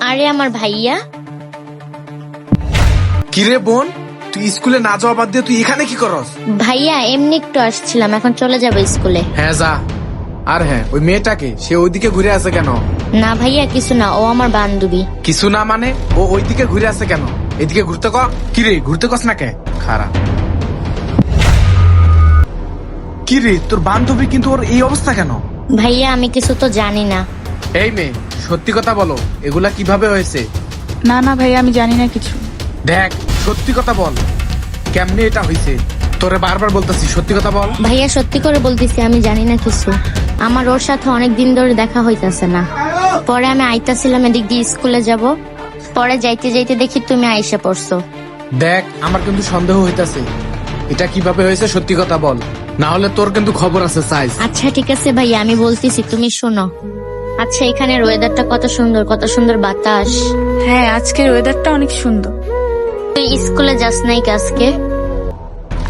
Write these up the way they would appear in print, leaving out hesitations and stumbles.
আরে আমার ভাইয়া। কিরে বোন, তুই স্কুলে না যাওয়া বাদ দিয়ে তুই এখানে কি করস? ভাইয়া এমনি একটু আসছিলাম, এখন চলে যাবো স্কুলে। হ্যাঁ যা। আর হ্যাঁ, ওই মেয়েটাকে সে ওইদিকে ঘুরে আছে কেন? না ভাইয়া কিছু না, ও আমার বান্ধবী। কিছু না মানে ও ওইদিকে ঘুরে আছে কেন? এদিকে ঘুরতে ক। কিরে ঘুরতে কস না কে? খারাপ। কিরে তোর বান্ধবী কিন্তু ওর এই অবস্থা কেন? ভাইয়া আমি কিছু তো জানি না। এই মেয়ে সত্যি কথা বলো, এগুলা কিভাবে হয়েছে? না না ভাইয়া, আমি জানি না কিছু। দেখ সত্যি কথা বল, কেমনে এটা হয়েছে? তোরে বারবার বলতেছি সত্যি কথা বল। ভাইয়া সত্যি করে বলতেছি, আমি জানি না কিছু। আমার ওর সাথে অনেক দিন ধরে দেখা হইতাছে না। পরে আমি আইতাছিলাম এদিক দিয়ে স্কুলে যাব, পরে যাইতে যাইতে দেখি তুমি আইসা পড়ছো। দেখ আমার কিন্তু সন্দেহ হইতাছে, এটা কিভাবে হয়েছে সত্যি কথা বল, না হলে তোর কিন্তু খবর আছে সাইজ। আচ্ছা ঠিক আছে ভাইয়া, আমি বলতেছি তুমি শোনো। আচ্ছা এখানের ওয়েদারটা কত সুন্দর, কত সুন্দর বাতাস। হ্যাঁ, আজকের ওয়েদারটা অনেক সুন্দর। তুই স্কুলে যাস নাই কি আজকে?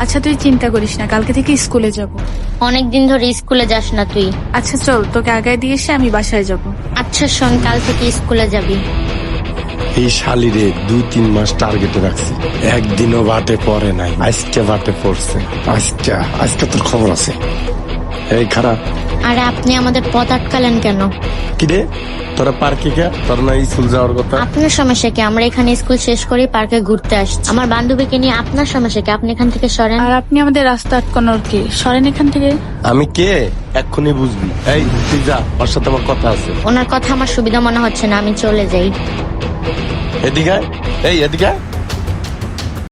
আচ্ছা তুই চিন্তা করিস না, কালকে থেকে স্কুলে যাব। অনেকদিন ধরে স্কুলে যাস না তুই। আচ্ছা চল, তোকে আগায় দিয়ে এসে আমি বাসায় যাব। আচ্ছা শোন, কাল থেকে স্কুলে যাবি। এই শালিরে 2-3 মাস টার্গেটে রাখছি, একদিনও বাটে পড়ে নাই, আজকে বাটে পড়ছে। আজকে তোর খবর আছে। এই খারাপ। আরে আপনি আমাদের পথ আটকালেন কেন? কিরে তোরা পার্কে গে, তোর না স্কুল যাওয়ার কথা? আপনার সমস্যা কি? আমরা এখানে স্কুল শেষ করে পার্কে ঘুরতে আসছি আমার বান্ধবীকে নিয়ে। আপনার সমস্যা কি? আপনি এখান থেকে সরেন। আর আপনি আমাদের রাস্তা আটকানোর কে? সরেন এখান থেকে। আমি কে এক্ষুনি বুঝবি। এই তুই যা, ওর সাথে আমার কথা আছে। ওনার কথা আমার সুবিধা মনে হচ্ছে না, আমি চলে যাই। এদিকে আয়। এই এদিকে আয়।